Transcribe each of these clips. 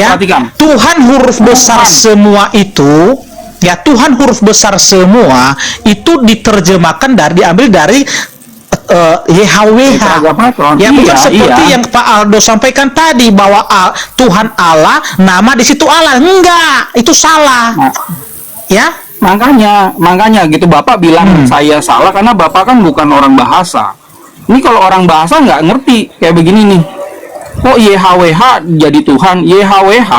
Ya, perhatikan. Tuhan huruf besar semua itu, ya Tuhan huruf besar semua itu diterjemahkan diambil dari YHWH. Ya, bukan seperti yang Pak Aldo sampaikan tadi bahwa Tuhan Allah, nama di situ Allah. Enggak, itu salah. Nah, ya. Makanya gitu Bapak bilang saya salah karena Bapak kan bukan orang bahasa. Ini kalau orang bahasa nggak ngerti kayak begini nih. Oh, YHWH jadi Tuhan. YHWH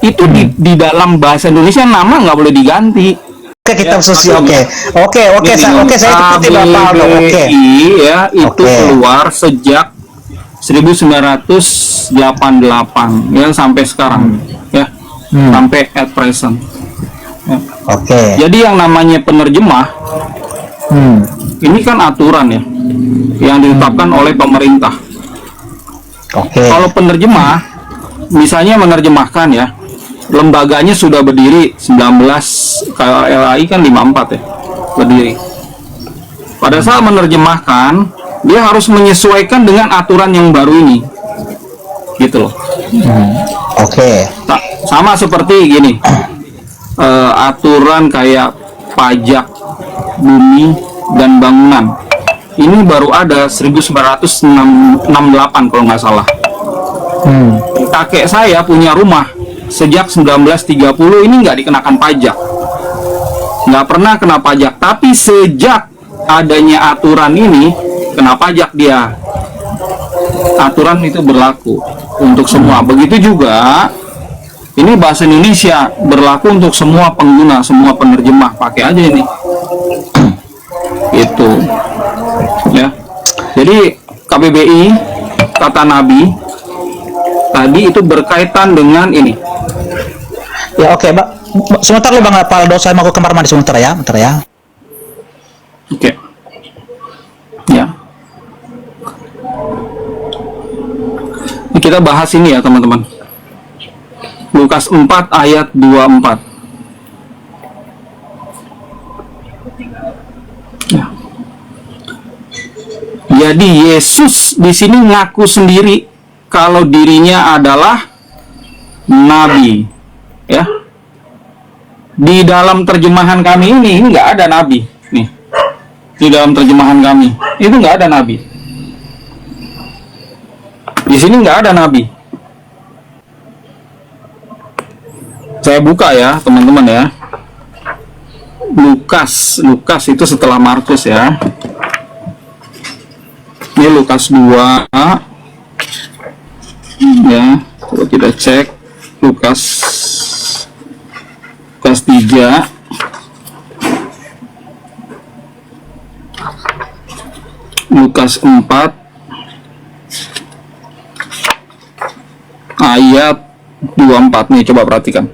itu di dalam bahasa Indonesia nama nggak boleh diganti. Oke, kitab suci. Oke, saya ikuti Bapak Aldo. Oke. Ya, itu keluar sejak 1988 ya sampai sekarang ya. Sampai at present. Ya. Jadi yang namanya penerjemah ini kan aturan ya yang ditetapkan oleh pemerintah. Kalau penerjemah misalnya menerjemahkan ya, lembaganya sudah berdiri 19, LAI kan 54 ya berdiri. Pada saat menerjemahkan dia harus menyesuaikan dengan aturan yang baru ini gitu loh. Sama seperti gini, aturan kayak pajak bumi dan bangunan ini baru ada 1968 kalau nggak salah. Kakek saya punya rumah sejak 1930 ini nggak dikenakan pajak, nggak pernah kena pajak, tapi sejak adanya aturan ini kena pajak dia. Aturan itu berlaku untuk semua. Begitu juga ini bahasa Indonesia berlaku untuk semua pengguna, semua penerjemah. Pakai aja ini. Itu ya. Jadi KBBI kata Nabi tadi itu berkaitan dengan ini. Ya, oke, Pak. Sebentar lu Bang Paldo, saya mau ke kamar mandi sebentar ya. Bentar ya. Oke. Ya. Ini kita bahas ini ya, teman-teman. Lukas 4 ayat 24. Ya. Jadi Yesus di sini ngaku sendiri kalau dirinya adalah nabi, ya. Di dalam terjemahan kami ini nggak ada nabi, nih. Di dalam terjemahan kami itu nggak ada nabi. Di sini nggak ada nabi. Saya buka ya, teman-teman ya. Lukas itu setelah Markus ya. Ini Lukas 2 ya, coba kita cek Lukas 3 Lukas 4 ayat 24 nih, coba perhatikan.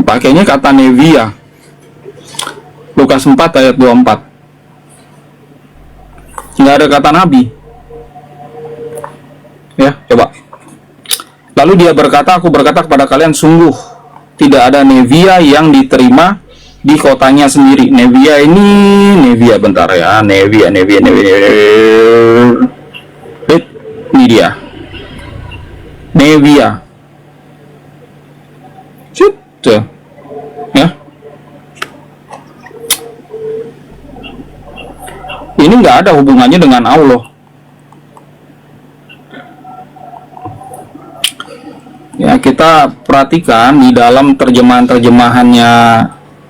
Pakainya kata Nevia. Lukas 4 ayat 24. Nggak ada kata nabi. Ya, coba. Lalu dia berkata, aku berkata kepada kalian, sungguh tidak ada Nevia yang diterima di kotanya sendiri. Nevia bentar ya. Nevia. Ini dia. Nevia. Tuh. Ya. Ini nggak ada hubungannya dengan Allah. Ya, kita perhatikan di dalam terjemahan-terjemahannya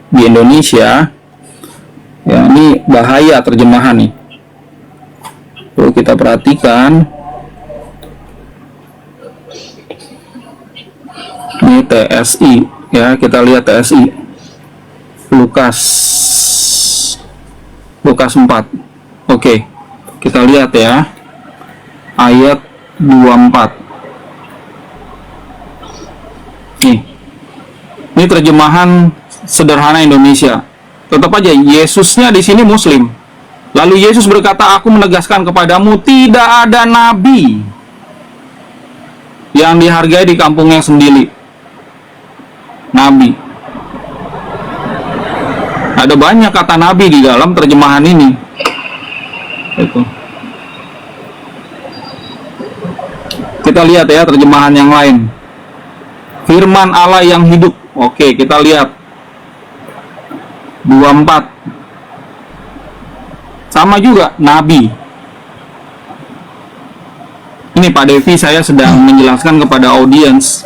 di Indonesia. Ya, ini bahaya terjemahan nih. Tuh, kita perhatikan. Ini TSI, ya, kita lihat TSI. Lukas 4. Oke, kita lihat ya. Ayat 24. Ini terjemahan sederhana Indonesia. Tetap aja Yesusnya di sini Muslim. Lalu Yesus berkata, aku menegaskan kepadamu tidak ada nabi yang dihargai di kampungnya sendiri. Nabi. Ada banyak kata nabi di dalam terjemahan ini. Itu. Kita lihat ya terjemahan yang lain. Firman Allah yang hidup. Oke, kita lihat 24. Sama juga nabi. Ini Pak Devi, saya sedang menjelaskan kepada audiens.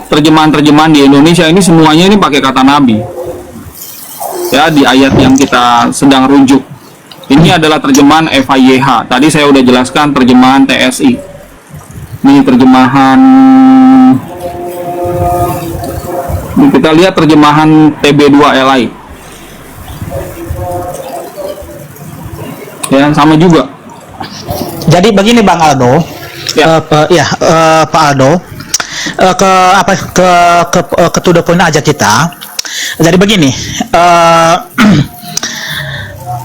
Terjemahan-terjemahan di Indonesia ini semuanya ini pakai kata nabi. Ya, di ayat yang kita sedang rujuk. Ini adalah terjemahan FIYH. Tadi saya udah jelaskan terjemahan TSI. Ini terjemahan. Ini kita lihat terjemahan TB2LI. Ya, sama juga. Jadi begini Bang Aldo, Ya. Pak Aldo, ke to the point aja kita. Jadi begini,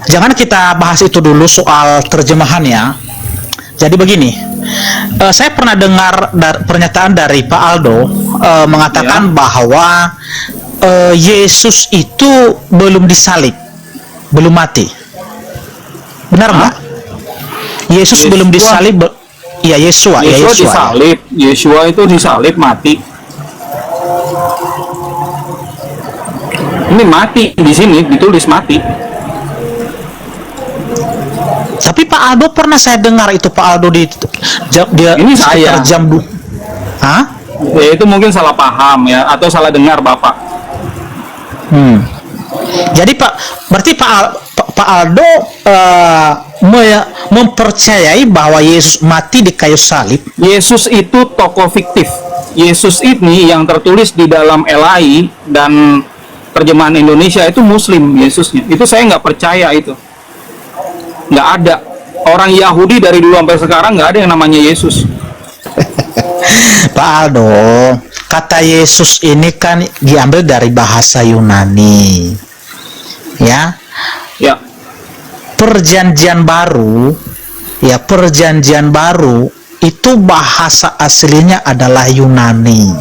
jangan kita bahas itu dulu soal terjemahannya. Jadi begini, saya pernah dengar pernyataan dari Pak Aldo mengatakan bahwa Yesus itu belum disalib, belum mati. Benar nggak? Yesus belum disalib. Iya, Yesua disalib. Yesua itu disalib, mati. Ini mati di sini ditulis mati. Tapi Pak Aldo pernah saya dengar itu Pak Aldo dia ini saya jam Hah? Ya, itu mungkin salah paham ya, atau salah dengar Bapak. Jadi berarti Pak Aldo mempercayai bahwa Yesus mati di kayu salib. Yesus itu tokoh fiktif. Yesus ini yang tertulis di dalam LAI dan terjemahan Indonesia itu Muslim Yesusnya. Itu saya nggak percaya itu. Nggak ada. Orang Yahudi dari dulu sampai sekarang nggak ada yang namanya Yesus. Pak Aldo, kata Yesus ini kan diambil dari bahasa Yunani. Ya. Ya. Perjanjian baru itu bahasa aslinya adalah Yunani.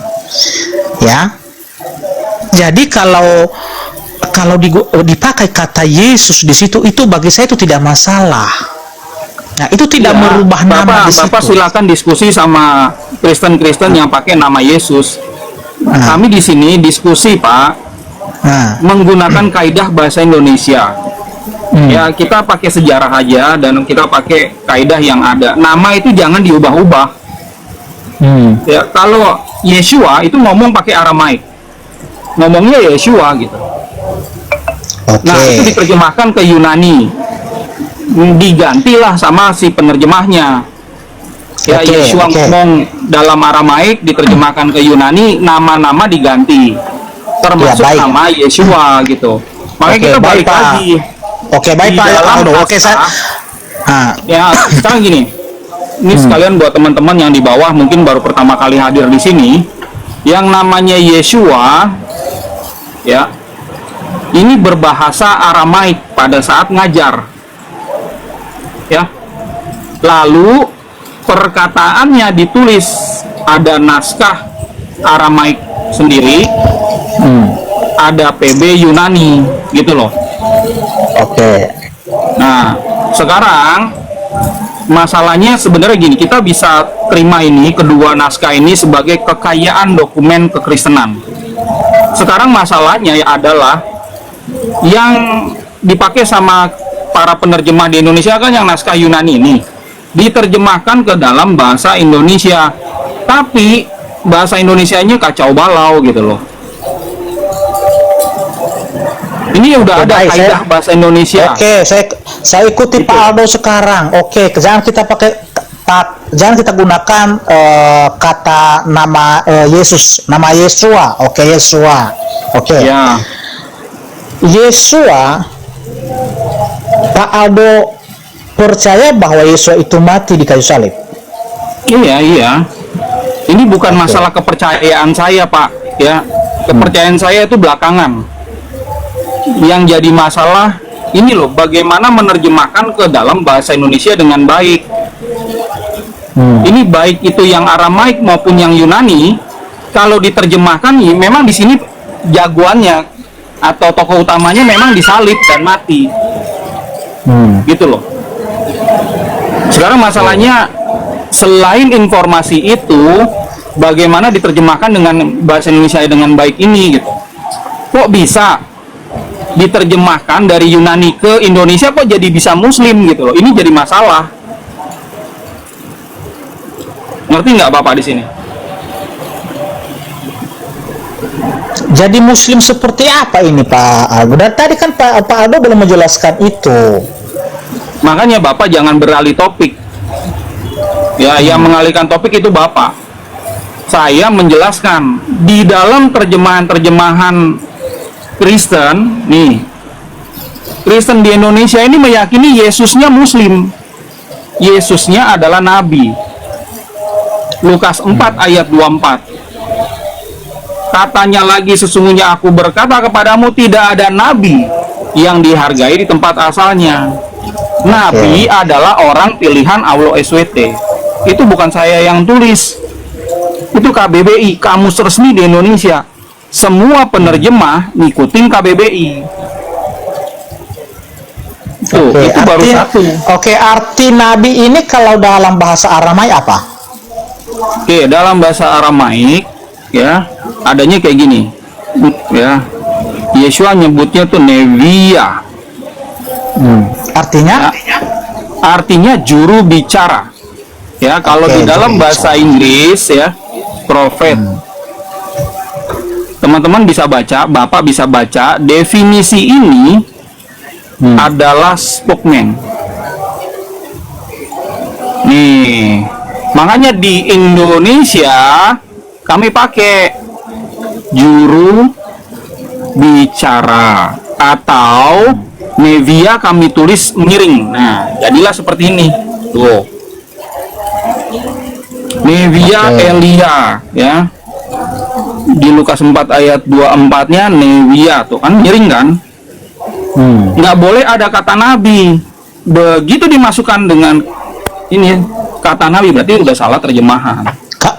Ya. Jadi kalau dipakai kata Yesus di situ, itu bagi saya itu tidak masalah. Nah, itu tidak merubah nama di situ. Bapak silakan diskusi sama Kristen-Kristen yang pakai nama Yesus. Kami di sini diskusi, Pak, menggunakan kaidah bahasa Indonesia. Ya, kita pakai sejarah aja dan kita pakai kaidah yang ada. Nama itu jangan diubah-ubah. Ya, kalau Yeshua itu ngomong pakai Aramaik, ngomongnya Yeshua gitu. Nah, itu diterjemahkan ke Yunani, digantilah sama si penerjemahnya. Ya, Yeshua ngomong dalam Aramaik, diterjemahkan ke Yunani, nama-nama diganti, termasuk nama Yeshua gitu. Makanya kita balik lagi. Baik Pak Aldo. Ya, sekarang gini. Ini sekalian buat teman-teman yang di bawah mungkin baru pertama kali hadir di sini, yang namanya Yeshua, ya, ini berbahasa Aramaik pada saat ngajar. Ya. Lalu perkataannya ditulis, ada naskah Aramaik sendiri, ada PB Yunani, gitu loh. Nah, sekarang masalahnya sebenarnya gini, kita bisa terima ini kedua naskah ini sebagai kekayaan dokumen kekristenan. Sekarang masalahnya adalah yang dipakai sama para penerjemah di Indonesia kan yang naskah Yunani ini diterjemahkan ke dalam bahasa Indonesia, tapi bahasa Indonesianya kacau balau gitu loh. Ini udah ada kaidah bahasa Indonesia. Saya ikuti Pak Aldo sekarang. Jangan kita jangan kita gunakan kata nama Yesus, nama Yesua. Yesua. Ya. Yesua, Pak Aldo percaya bahwa Yesua itu mati di kayu salib. Iya. Ini bukan masalah kepercayaan saya, Pak. Ya, kepercayaan saya itu belakangan. Yang jadi masalah ini loh, bagaimana menerjemahkan ke dalam bahasa Indonesia dengan baik. Ini baik itu yang Aramaik maupun yang Yunani, kalau diterjemahkan memang di sini jagoannya atau tokoh utamanya memang disalib dan mati. Gitu loh. Sekarang masalahnya selain informasi itu, bagaimana diterjemahkan dengan bahasa Indonesia dengan baik ini gitu. Kok bisa diterjemahkan dari Yunani ke Indonesia kok jadi bisa Muslim gitu loh. Ini jadi masalah. Ngerti nggak Bapak di sini? Jadi Muslim seperti apa ini Pak Aldo? Dan tadi kan Pak Aldo belum menjelaskan itu. Makanya Bapak jangan beralih topik. Ya, yang mengalihkan topik itu Bapak. Saya menjelaskan di dalam terjemahan-terjemahan Kristen, nih, Kristen di Indonesia ini meyakini Yesusnya Muslim. Yesusnya adalah Nabi. Lukas 4 ayat 24. Katanya lagi, sesungguhnya aku berkata kepadamu, tidak ada Nabi yang dihargai di tempat asalnya. Nabi adalah orang pilihan Allah SWT. Itu bukan saya yang tulis. Itu KBBI, kamus resmi di Indonesia. Semua penerjemah ngikutin KBBI. Tuh, itu baru satu. Oke, arti Nabi ini kalau dalam bahasa Aramaik apa? Oke, dalam bahasa Aramaik ya, adanya kayak gini. Ya. Yesua nyebutnya tuh Nevia. Artinya? Ya, artinya juru bicara. Ya, kalau di dalam bahasa Inggris ya, prophet. Teman-teman bisa baca, Bapak bisa baca, definisi ini adalah spokesman. Nih, makanya di Indonesia kami pakai juru bicara atau Nevia kami tulis miring. Nah, jadilah seperti ini. Tuh. Nevia Elia ya. Di Lukas 4 ayat 24-nya Nevia tuh kan miring kan? Nggak boleh ada kata nabi. Begitu dimasukkan dengan ini kata nabi berarti udah salah terjemahan.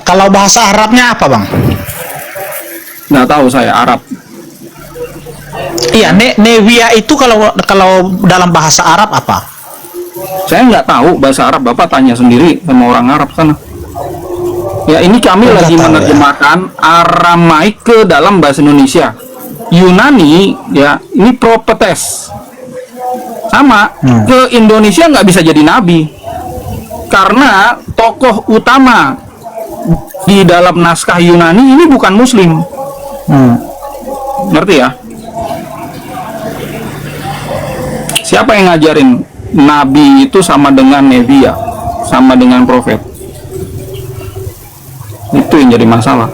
Kalau bahasa Arabnya apa Bang? Nggak tahu saya Arab. Iya, Nevia itu kalau dalam bahasa Arab apa? Saya nggak tahu bahasa Arab. Bapak tanya sendiri sama orang Arab sana. Ya, ini kami lagi menerjemahkan Aramaik ke dalam bahasa Indonesia. Yunani ya, ini prophetess. Sama ke Indonesia nggak bisa jadi nabi karena tokoh utama di dalam naskah Yunani ini bukan Muslim. Ngerti ya? Siapa yang ngajarin nabi itu sama dengan Nevia, sama dengan prophet? Itu yang jadi masalah.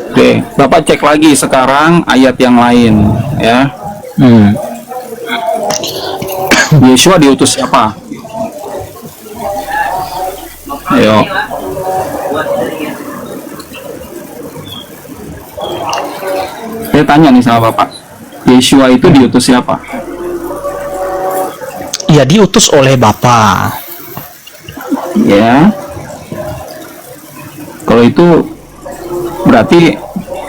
Oke, Bapak cek lagi sekarang ayat yang lain ya. Yesua diutus siapa? Ayo. Saya tanya nih sama Bapak, Yesua itu diutus siapa? Ya, diutus oleh Bapa. Ya. Kalau itu berarti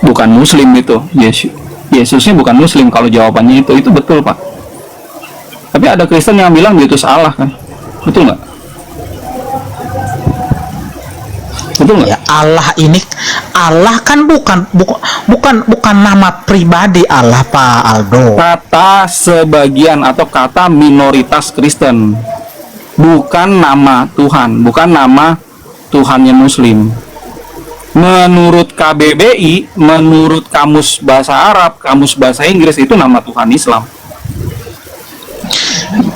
bukan Muslim itu. Yesusnya bukan Muslim kalau jawabannya itu betul Pak. Tapi ada Kristen yang bilang diutus Allah kan, betul nggak? Betul nggak? Ya, Allah kan bukan nama pribadi Allah Pak Aldo. Kata sebagian atau kata minoritas Kristen, bukan nama Tuhan, bukan nama Tuhannya Muslim. Menurut KBBI, menurut kamus bahasa Arab, kamus bahasa Inggris itu nama Tuhan Islam.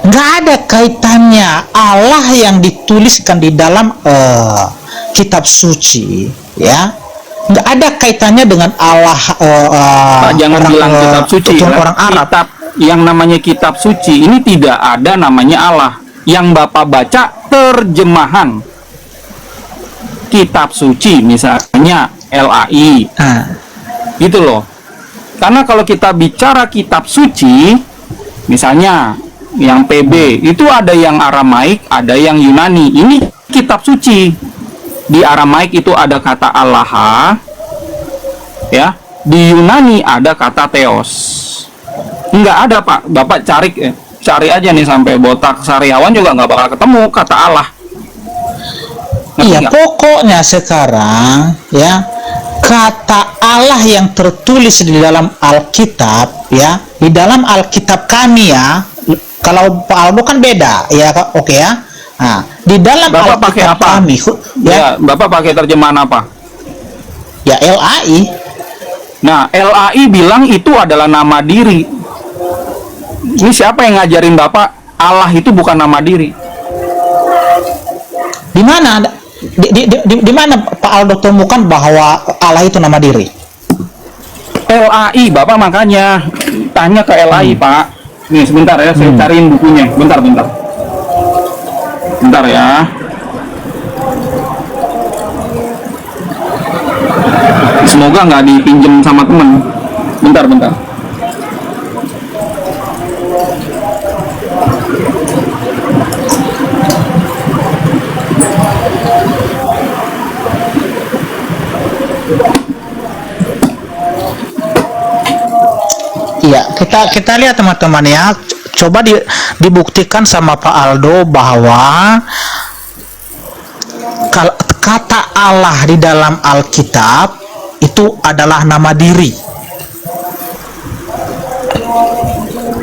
Nggak ada kaitannya Allah yang dituliskan di dalam kitab suci, ya. Nggak ada kaitannya dengan Allah. Pak, jangan bilang kitab suci. Orang Arab. Kitab yang namanya kitab suci ini tidak ada namanya Allah. Yang Bapak baca terjemahan kitab suci, misalnya LAI, gitu loh. Karena kalau kita bicara kitab suci, misalnya yang PB itu ada yang Aramaik, ada yang Yunani. Ini kitab suci. Di Aramaik itu ada kata Allah, ya. Di Yunani ada kata Theos. Enggak ada Pak. Bapak cari cari aja nih sampai Botak Sariawan juga nggak bakal ketemu kata Allah. Ngerti Iya, nggak? pokoknya sekarang ya, kata Allah yang tertulis di dalam Alkitab ya, di dalam Alkitab kami ya. Kalau Pak Aldo kan beda ya, oke ya. Nah, di dalam Bapak pakai Alkitab apa? kami Ya, Bapak pakai terjemahan apa? ya LAI. Nah, LAI bilang itu adalah nama diri. Ini siapa yang ngajarin Bapak Allah itu bukan nama diri? Di mana di mana Pak Aldo temukan bahwa Allah itu nama diri? LAI, Bapak makanya tanya ke LAI, Pak. Nih, sebentar ya, saya cariin bukunya. Bentar. Bentar ya. Semoga nggak dipinjem sama temen. Bentar. Iya, kita lihat teman-teman ya. Coba dibuktikan sama Pak Aldo bahwa kata Allah di dalam Alkitab itu adalah nama diri.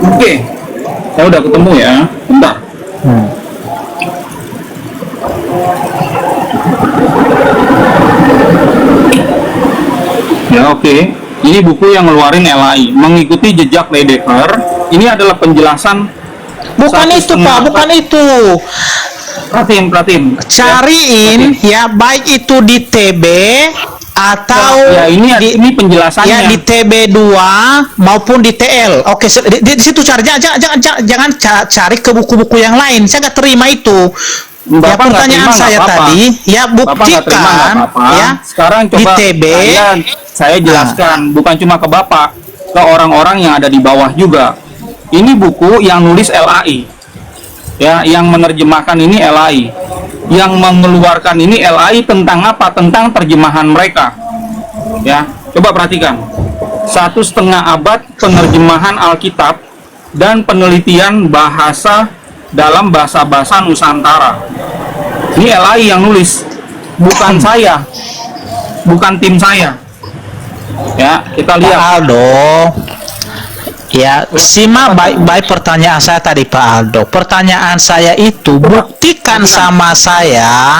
Oke, saya udah ketemu ya. Bentar. Ya, oke. Ini buku yang ngeluarin LAI, mengikuti jejak Lydekker. Ini adalah penjelasan. Bukan satu itu setengah Pak, abad. bukan itu. Perhatiin. Cariin ya, baik itu di TB atau Ya, ini penjelasannya. ya di TB2 maupun di TL. Oke, di situ cari, jangan cari ke buku-buku yang lain. Saya nggak terima itu. Ya, Bapak nggak pertanyaan terima, saya nggak apa-apa. tadi ya, Bapak nggak terima, nggak buktikan apa-apa. ya Sekarang di coba TB. saya jelaskan, bukan cuma ke Bapak, ke orang-orang yang ada di bawah juga. Ini buku yang nulis LAI. Ya, yang menerjemahkan ini LAI. Yang mengeluarkan ini LAI tentang apa? Tentang terjemahan mereka. Ya, coba perhatikan. 1,5 abad penerjemahan Alkitab dan penelitian bahasa dalam bahasa-bahasa Nusantara. Ini LAI yang nulis, bukan saya, bukan tim saya. Ya, kita Pak lihat. Aldo, ya simak baik-baik pertanyaan saya tadi Pak Aldo. Pertanyaan saya itu buktikan sama saya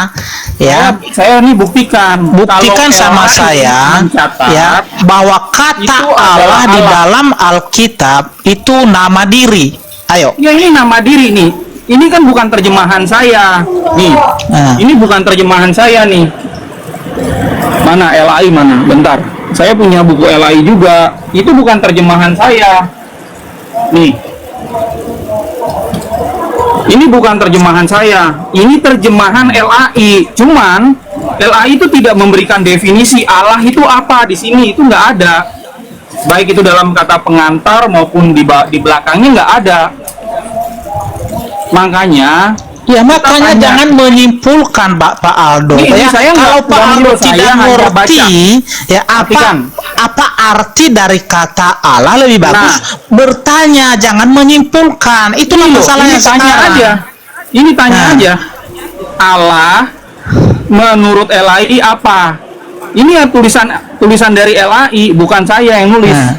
ya. Saya ini buktikan kalau Sama LAI saya mencatat, ya bahwa kata itu Allah adalah di Allah. dalam Alkitab itu nama diri. Ayo. Ya, ini nama diri nih. Ini kan bukan terjemahan saya. Nih. Nah. Ini bukan terjemahan saya nih. Mana LAI mana? Bentar. Saya punya buku LAI juga. Itu bukan terjemahan saya. Nih. Ini bukan terjemahan saya. Ini terjemahan LAI. Cuman LAI itu tidak memberikan definisi Allah itu apa di sini. Itu nggak ada. Baik itu dalam kata pengantar maupun di belakangnya nggak ada. Makanya Makanya tanya. jangan menyimpulkan Pak Aldo. Ini Ya, saya kalau nggak Pak Aldo menyuruh, saya tidak hanya ngerti baca. ya Perhatikan. apa arti dari kata Allah, lebih bagus bertanya, jangan menyimpulkan. Itulah Ini loh, masalahnya ini tanya sekarang. aja. Ini tanya Nah. aja. Allah menurut LAI apa? Ini ya tulisan dari LAI, bukan saya yang nulis. Nah.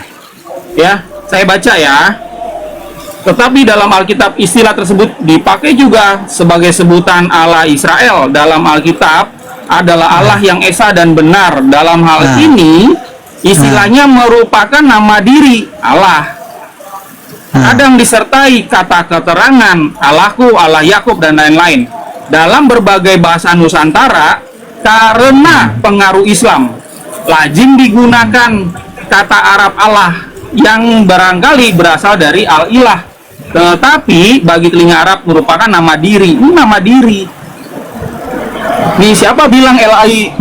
Ya, saya baca ya. Tetapi dalam Alkitab istilah tersebut dipakai juga sebagai sebutan Allah Israel. Dalam Alkitab adalah Allah yang esa dan benar. Dalam hal ini istilahnya merupakan nama diri Allah. Kadang disertai kata keterangan Allahku, Allah Yakub dan lain-lain. Dalam berbagai bahasa Nusantara karena pengaruh Islam lazim digunakan kata Arab Allah yang barangkali berasal dari al-ilah. Tetapi bagi telinga Arab merupakan nama diri. Ini nama diri. Nih, siapa bilang LAI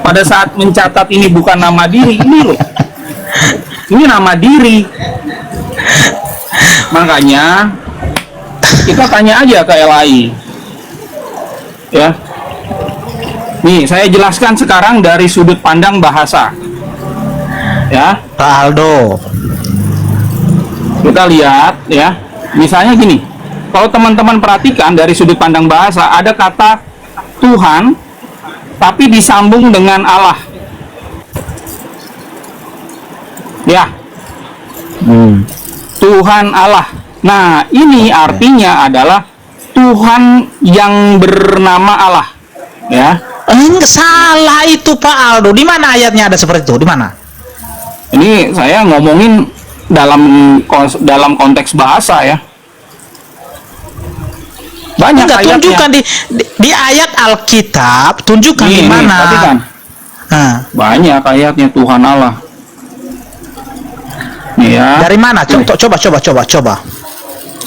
pada saat mencatat ini bukan nama diri? Ini loh. Ini nama diri. Makanya kita tanya aja ke LAI. Ya. Nih, saya jelaskan sekarang dari sudut pandang bahasa. Ya. Pak Aldo. Kita lihat ya. Misalnya gini, kalau teman-teman perhatikan dari sudut pandang bahasa, ada kata Tuhan, tapi disambung dengan Allah. Ya, Tuhan Allah. Nah, ini artinya adalah Tuhan yang bernama Allah. Ya, Salah itu Pak Aldo. Di mana ayatnya ada seperti itu? Di mana? ini saya ngomongin dalam konteks bahasa ya. Banyak Enggak, ayatnya. tunjukkan di ayat Alkitab, tunjukkan di Nih, mana. perhatikan. Nah, Banyak ayatnya Tuhan Allah. Nih ya. dari mana? Coba.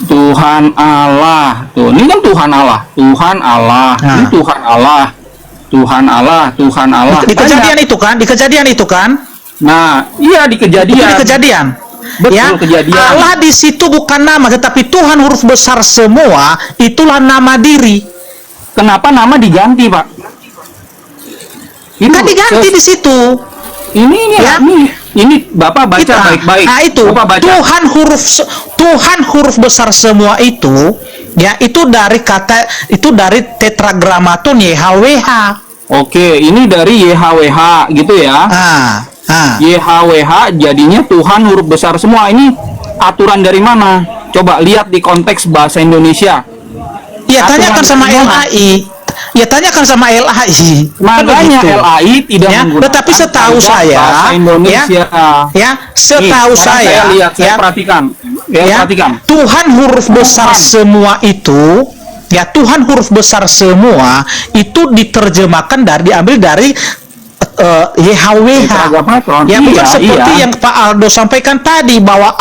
Tuhan Allah. Tuh, ini kan Tuhan Allah. Tuhan Allah. Nah. Ini Tuhan Allah. Tuhan Allah, Tuhan Allah. Di kejadian itu kan? Di kejadian itu kan? Nah, iya di Itu kejadian. di kejadian. Betul, kejadian. Allah di situ bukan nama, tetapi Tuhan huruf besar semua, itulah nama diri. Kenapa nama diganti, Pak? Itu Kan diganti di situ. Ini Ya. ini Bapak baca baik-baik. Nah, itu Bapak baca. Tuhan huruf besar semua itu, ya itu dari tetragramaton YHWH. Oke, ini dari YHWH gitu ya. YHWH jadinya Tuhan huruf besar semua. Ini aturan dari mana? Coba lihat di konteks bahasa Indonesia. Ya tanyakan sama LAI. Makanya LAI tidak menggunakan tetapi setahu kaidah saya, bahasa Indonesia. Setahu saya, saya perhatikan. Perhatikan. Tuhan huruf besar semua itu, Tuhan huruf besar semua itu diterjemahkan diambil dari YHWH. Ya, bukan seperti yang Pak Aldo sampaikan tadi bahwa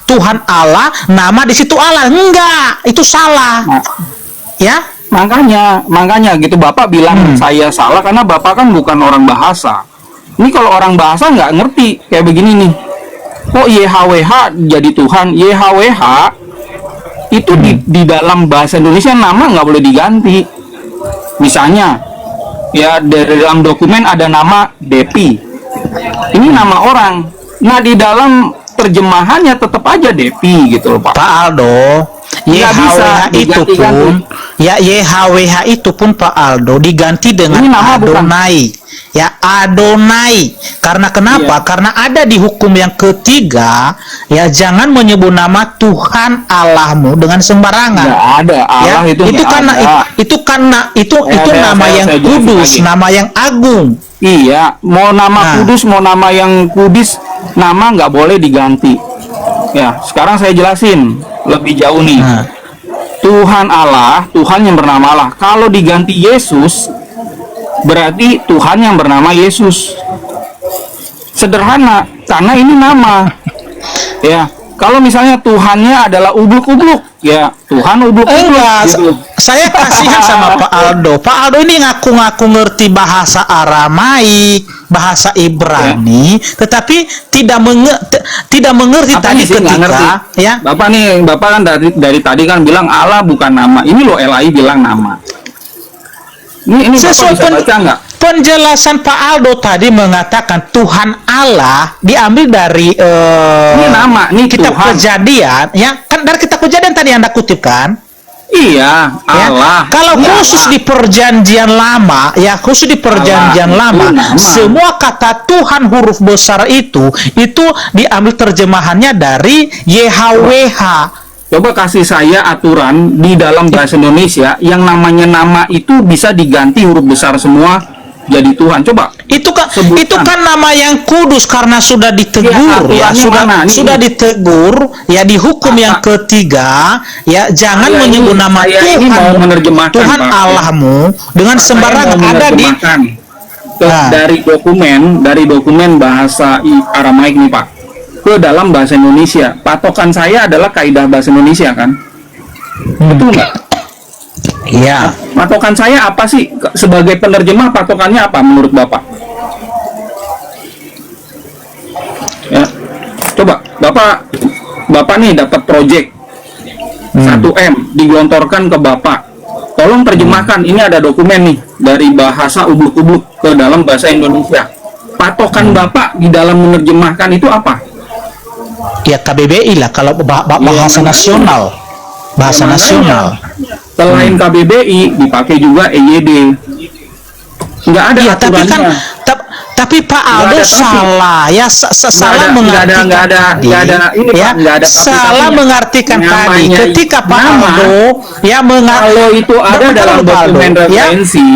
Tuhan Allah, nama di situ Allah. Enggak, itu salah. Ya. Makanya gitu Bapak bilang saya salah karena Bapak kan bukan orang bahasa. Ini kalau orang bahasa nggak ngerti kayak begini nih. Kok YHWH jadi Tuhan? YHWH itu di dalam bahasa Indonesia nama nggak boleh diganti. Misalnya ya dari dalam dokumen ada nama Depi. Ini nama orang. Nah di dalam terjemahannya tetap aja Depi gitu loh Pak. Pak Aldo, YHWH itu pun, YHWH itu pun Pak Aldo diganti dengan Adonai. Ya, Adonai. Karena kenapa? Iya. Karena ada di hukum yang ketiga, ya jangan menyebut nama Tuhan Allahmu dengan sembarangan. Nggak ada. Allah Ya, itu nama yang kudus, nama yang agung. Iya, mau nama kudus, mau nama yang kudus, nama nggak boleh diganti. Ya, sekarang saya jelasin lebih jauh nih. Tuhan Allah, Tuhan yang bernama Allah. Kalau diganti Yesus, berarti Tuhan yang bernama Yesus. Sederhana, karena ini nama. Ya, kalau misalnya Tuhannya adalah ubluk-ubluk, ya Tuhan ubluk-ubluk. Gitu. Saya kasihan sama Pak Aldo. Pak Aldo ini ngaku-ngaku ngerti bahasa Aramaik, bahasa Ibrani, tetapi tidak mengerti Apa tadi sih, ketika ya. Bapak kan dari tadi kan bilang Allah bukan nama. Ini loh LAI bilang nama. Ini Bapak bisa baca nggak? Penjelasan Pak Aldo tadi mengatakan Tuhan Allah diambil dari ini nama, ini kitab Tuhan. Kejadian, ya kan dari kitab Kejadian tadi Anda kutip kan? Iya, Allah. Ya? Kalau khusus di perjanjian lama, khusus di perjanjian lama, semua kata Tuhan huruf besar itu diambil terjemahannya dari YHWH. Coba kasih saya aturan di dalam bahasa Indonesia yang namanya nama itu bisa diganti huruf besar semua jadi Tuhan. Coba. Itu kan nama yang kudus karena sudah ditegur sudah ditegur ya di hukum yang ketiga ya jangan menyebut nama Tuhan Allahmu dengan sembarangan ada di dari dokumen bahasa Aramaik nih Pak ke dalam bahasa Indonesia. Patokan saya adalah kaidah bahasa Indonesia kan. Betul nggak? Iya. Patokan saya apa sih sebagai penerjemah? Patokannya apa menurut Bapak? Ya, coba Bapak nih dapat project 1M digelontorkan ke Bapak. Tolong terjemahkan. Ini ada dokumen nih dari bahasa ubluk-ubluk ke dalam bahasa Indonesia. Patokan Bapak di dalam menerjemahkan itu apa? Ya KBBI lah kalau bahasa nasional. Bahasa Ya, makanya, nasional. Selain KBBI dipakai juga EYD. Nggak ada Iya, tapi aturannya. kan tapi Pak Aldo ada tapi. salah ya, salah mengartikan nggak ada ini, ya, Pak, nggak ada salah tapi-tapinya. mengartikan tadi Namanya ketika Pak nama, Aldo ya kalau itu ada Bentar dalam dulu, Pak Aldo, dokumen ya. referensi,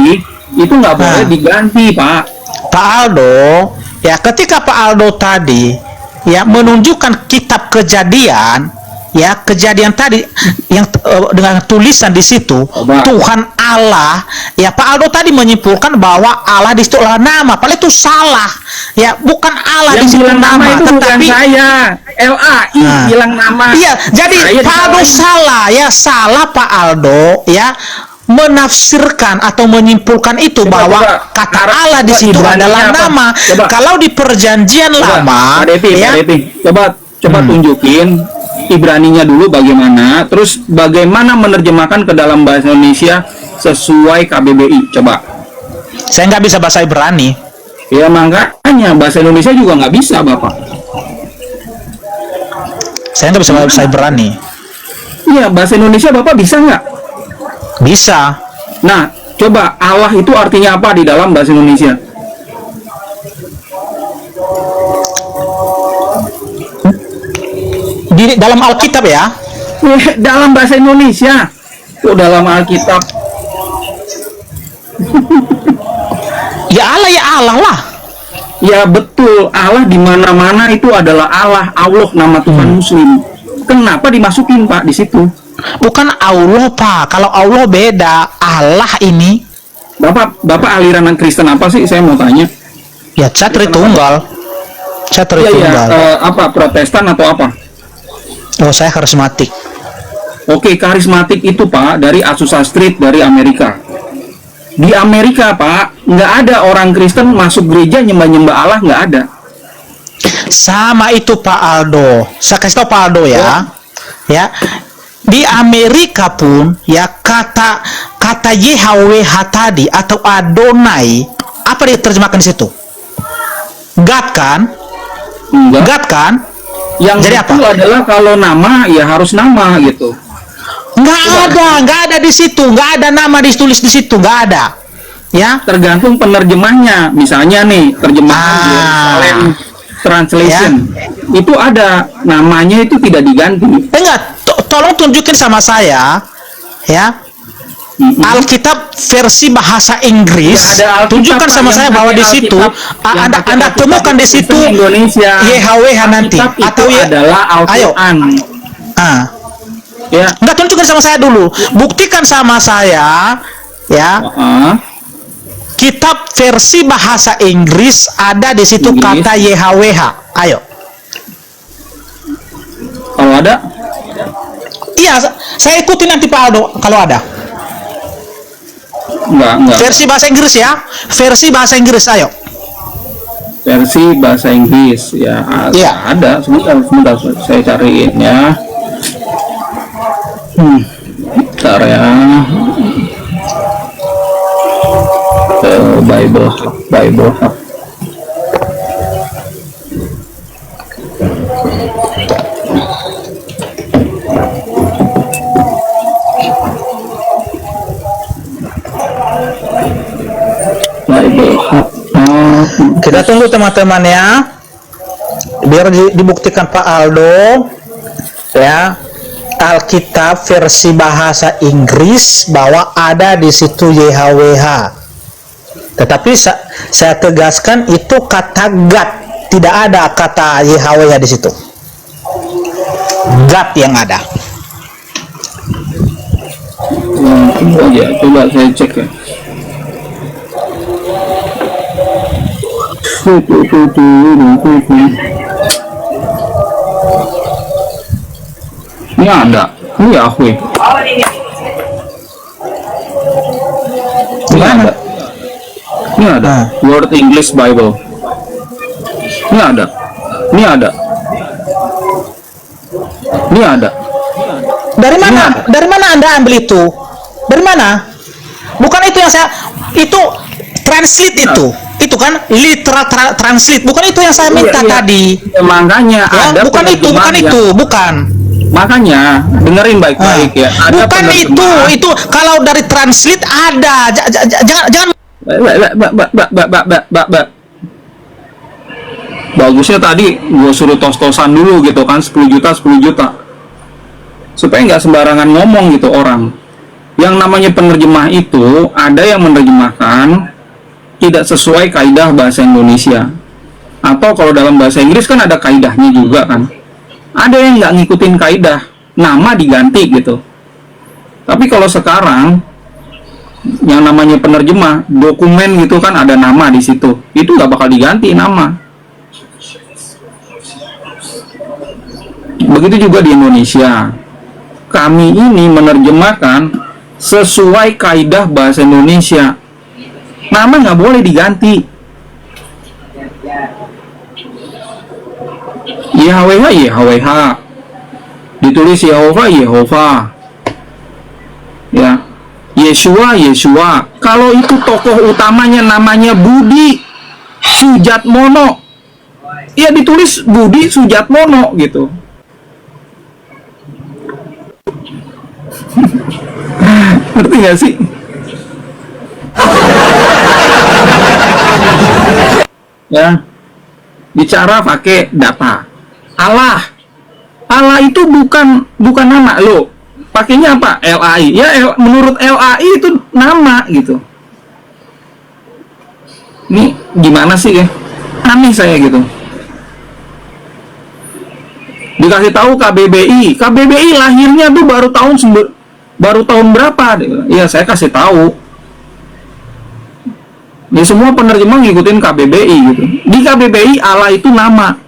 itu nggak boleh Nah. diganti, Pak. Pak Aldo ya, ketika Pak Aldo tadi ya menunjukkan kitab Kejadian, ya kejadian tadi yang dengan tulisan di situ Coba. Tuhan Allah, ya Pak Aldo tadi menyimpulkan bahwa Allah di situ adalah nama, padahal itu salah ya, bukan Allah di Yang situ bilang nama itu bukan tetapi saya, LAI Nah. bilang nama. iya, jadi Saya Pak Aldo disalahin. salah ya, salah Pak Aldo ya menafsirkan atau menyimpulkan itu bahwa kata Allah di situ adalah Ibraninya apa? nama. Coba. Kalau di perjanjian lama Pak Devi, ya, Pak Devi, coba tunjukin Ibraninya dulu bagaimana, terus bagaimana menerjemahkan ke dalam bahasa Indonesia sesuai KBBI. Coba. saya nggak bisa bahasa Ibrani. Ya makanya bahasa Indonesia juga nggak bisa, Bapak. Saya nggak bisa bahasa Ibrani. Iya, bahasa Indonesia Bapak bisa nggak? Bisa. Nah, coba Allah itu artinya apa di dalam bahasa Indonesia? Di dalam Alkitab ya. Dalam bahasa Indonesia. Oh, dalam Alkitab. Ya Allah lah. Ya betul, Allah di mana-mana itu adalah Allah, nama Tuhan Muslim. Kenapa dimasukin, Pak, di situ? Bukan Allah, Pak. Kalau Allah beda. Allah ini Bapak aliran Kristen apa sih? Saya mau tanya. ya saya Tritunggal. Saya Iya, Tritunggal. apa Protestan atau apa? Oh, saya karismatik. Oke, karismatik itu, Pak, dari Azusa Street dari Amerika. Di Amerika, Pak, nggak ada orang Kristen masuk gereja nyembah-nyembah Allah, nggak ada. Sama itu Pak Aldo. Saya kasih tahu Pak Aldo ya. Ya. Di Amerika pun ya kata YHWH tadi atau Adonai, apa diterjemahkan di situ? God kan? Enggak. God kan? Yang Jadi betul apa? adalah kalau nama ya harus nama gitu. Nggak ada di situ, nggak ada nama ditulis di situ, nggak ada. Ya. Tergantung penerjemahnya. Misalnya nih, terjemahan Jerusalem Translation. Itu ada namanya itu tidak diganti. Enggak, tolong tunjukin sama saya ya. Alkitab versi bahasa Inggris, Ya, ada Alkitab, tunjukkan Pak, sama yang saya bahwa pakai di situ Alkitab, yang Anda pakai Alkitab temukan di itu situ Kristen Indonesia. YHWH nanti Alkitab atau itu adalah ayo. Al-Quran. Ya. Enggak, tunjukkan sama saya dulu. Buktikan sama saya ya. Kitab versi bahasa Inggris ada di situ Inggris. kata YHWH. Ayo. Kalau ada, Iya, saya ikutin nanti Pak Aldo kalau ada. enggak. Versi bahasa Inggris ya. Versi bahasa Inggris, ayo. Versi bahasa Inggris ya, Iya. ada. Sebentar saya cariin ya. Bentar ya. Bible Hub. Bible Hub. Kita tunggu teman-teman ya. Biar dibuktikan Pak Aldo ya. Alkitab versi bahasa Inggris bahwa ada di situ YHWH. Tetapi saya tegaskan itu kata God, tidak ada kata YHWH di situ. God yang ada. Oh ya, coba saya cek ya. Ini ada, ini Yahweh. Ini ada. Ini ada. Word English Bible. Ini ada. Ini ada. Ini ada. Dari mana? Dari mana Anda ambil itu? Dari mana? Bukan itu yang saya, itu translate itu. Itu kan literal translate. Bukan itu yang saya minta Iya. tadi. Ya, makanya Ya, ada bukan itu, penerjemahan bukan yang- itu, bukan. Makanya dengerin baik-baik ya. Ada Bukan itu kalau dari translate ada. Jangan. Bagusnya tadi gue suruh tos-tosan dulu gitu kan, 10 juta supaya nggak sembarangan ngomong gitu orang. Yang namanya penerjemah itu ada yang menerjemahkan tidak sesuai kaidah bahasa Indonesia, atau kalau dalam bahasa Inggris kan ada kaidahnya juga kan. Ada yang nggak ngikutin kaidah, nama diganti gitu. Tapi kalau sekarang yang namanya penerjemah dokumen gitu kan ada nama di situ, itu nggak bakal diganti nama. Begitu juga di Indonesia, kami ini menerjemahkan sesuai kaidah bahasa Indonesia, nama nggak boleh diganti. YHWH YHWH, ditulis Yehova Yehova, ya Yeshua Yeshua. Kalau itu tokoh utamanya namanya Budi Sujatmono, ya ditulis Budi Sujatmono gitu. Ngerti gak sih? Ya, bicara pakai data. Allah itu bukan nama lo. Pakainya apa? LAI. Ya, menurut LAI itu nama gitu. Ini gimana sih ya? Aneh saya gitu. Dikasih tahu KBBI lahirnya tuh baru tahun berapa? Ya saya kasih tahu. Ya semua penerjemah ngikutin KBBI gitu. Di KBBI Allah itu nama.